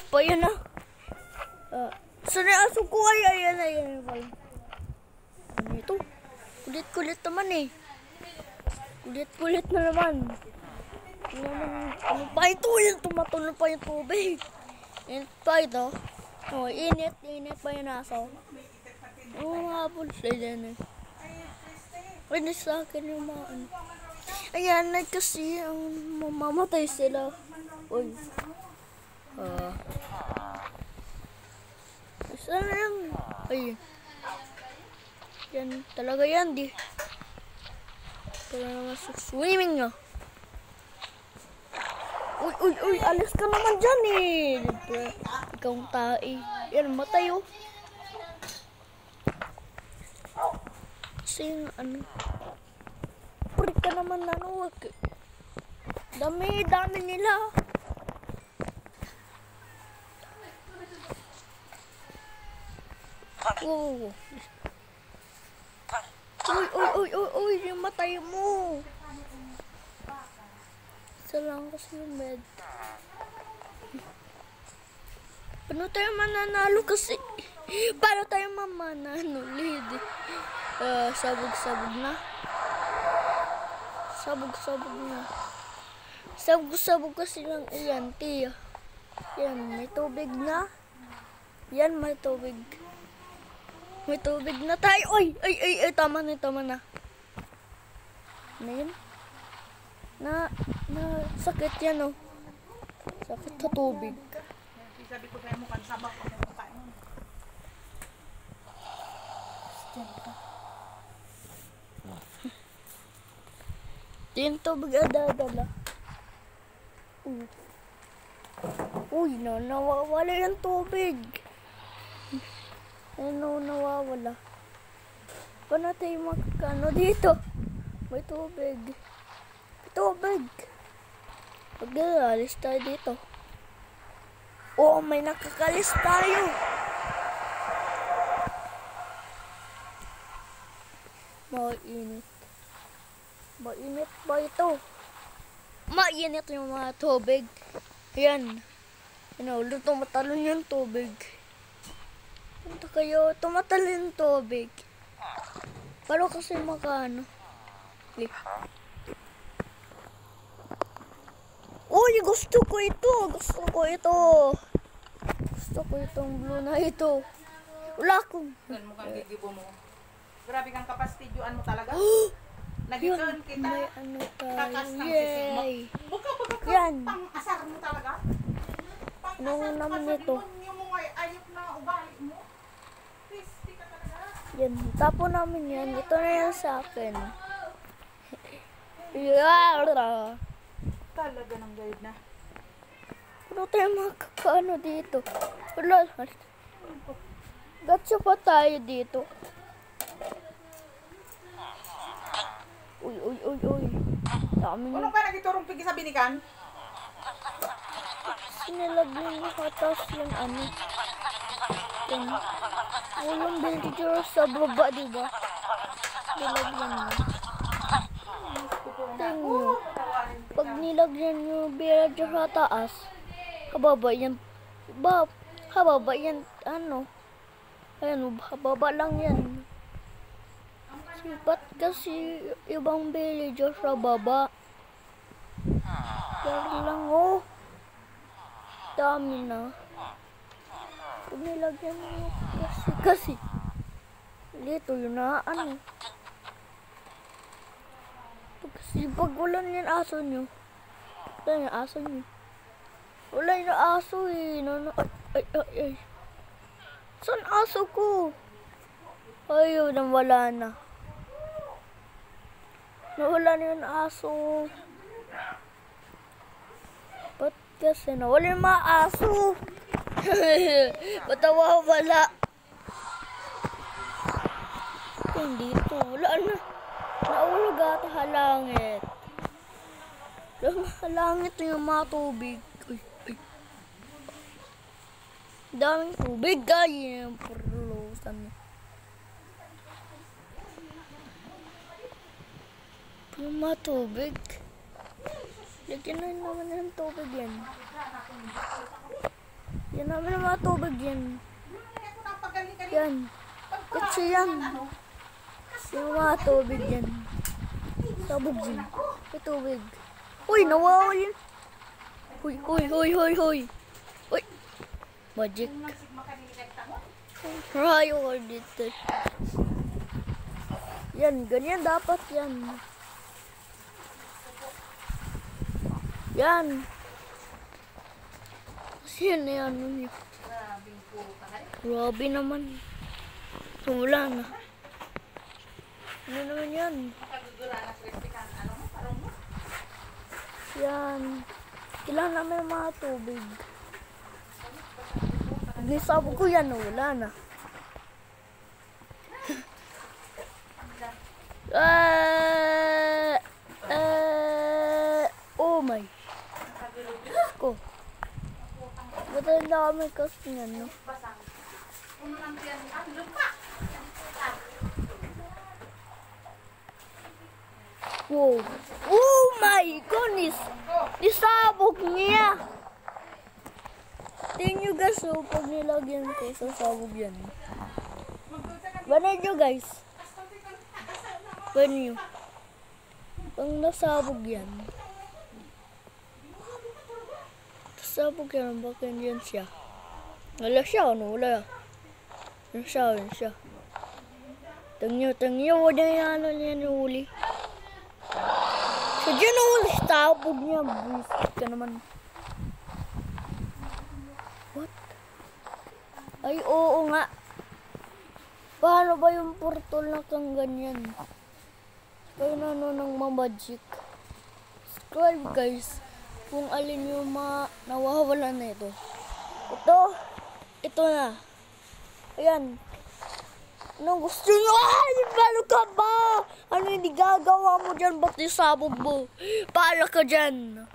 pa yan ah. Saan yung aso ko? Ayan. Ano ito? Kulit-kulit naman eh. Kulit-kulit na naman. Ano pa ito? Yung tumatulo pa yung tubig. Init pa ito. Oh, init pa yung aso. Mga hapon sila dyan eh. Pwede sa akin yung mga ano. Ayan, kasi mamamatay sila. Uy. Saan na yan? Ay. Yan, talaga yan, di. Talaga swimming nga. Uy, alis ka naman dyan eh. Ikaw ang tae. Yan, matay oh. Kasi yung ano. Puri ka naman na no. Dami nila. Oh. Uy, yung matay mo. Isa lang kasi yung med. Paano tayo mananalo kasi? Paano tayo mamanalo? Sabog na. Sabog kasi lang iyan, tiya. Yan, may tubig na. Yan, may tubig. May tubig na tayo. Ay, tama na. Ano yun? Sakit yan, oh. Sakit sa tubig. Sabi ko sa'yo mukhang sabak ko ng mukha nun. Yung tubig adadala. Uy, nawawala yung tubig. Nawawala. Paano tayo makakano dito? May tubig. Pag-alis tayo dito. Oh, may nakakalis tayo. Mainit ba ito? Mainit yung mga tubig. Ayan. Ulit tumatalon yung tubig. Punta kayo, tumatalon yung tubig. Pero kasi makano. Uy, gusto ko itong blue na ito. Wala akong. Mukhang gigibo mo. Grabe kang kapastidyoan mo talaga. Nagitan kita. May ano Kakas tayo. ng sisig mo. Yay! Buka Yan. pang-asar mo talaga. Ano naman ito? Yung mga ayok na ugali mo. Crispy ka talaga. Yan, tapo namin yan. Ito na yan sa akin. Talaga ng guide na. Ano tayo makakaano dito? Wala. Gatsa pa tayo dito. Uy. Dami Ano niya. ka nagiturong pigi sa binikan? Sinilagyan niya katas yung ano. Yung walang villager sa baba, diba? Nilagyan niya. Tingnan. Pag nilagyan niyo villager sa taas, hababa yan. Hababa yan, ano. Ayan, hababa lang yan. Sipat kasi ibang villager sa baba. Pero lang, oh. Dami na. Pag nilagyan mo kasi dito yun na ano. Pag wala yung aso nyo. Wala yung aso nyo. Wala yung aso eh. Ay. Saan aso ko? Ayun, wala na. Nawala na yung aso. Ba't kasi nawala yung mga aso? Ba't wala? Hindi ito. Wala na. Naulog ata halangit. Halangit yung mga tubig. Ay. Daming tubig guys. Perlusan. Yung mga tubig. Lagyan na naman ng tubig yan. Yan namin ang mga tubig yan. Ito na pagaling ka rin. Yan. Kasi yan. Yung mga tubig yan. Sabog yan. May tubig. Uy, nawawal yan. Uy, uy, uy, uy, uy. Uy. Magic. Rayo ko dito. Yan, ganyan dapat yan. Yan. Kasi yan na yan. Grabe naman. Wala na. Ano naman yan? Yan. Kailangan namin ang mga tubig. Nisabog ko yan, wala na. Oh my. Ko. Ba't ang dami kasi yan, no? Wow. Oh my goodness. Nisabog niya. Tingnan nyo guys, so pag nilagyan ko sa sabog yan. Banan nyo guys. Banan nyo. Pag nasabog yan. Nasabog yan, bakit yan siya? Wala siya, ano? Wala. Yan siya. Tingnan nyo, wala yung ano niya nahuli. So dyan nahuli, sabog niya. Buisit ka naman. What? Ay, oo nga. Paano ba yung portal na kang ganyan? Kayo na ng magic. Subscribe guys. Kung alin yung nawawala na ito. Ito na. Ayan. Anong gusto nyo? Ay, paano ka ba? Ano hindi gagawa mo dyan? Ba't yung sabog mo? Paala ka dyan.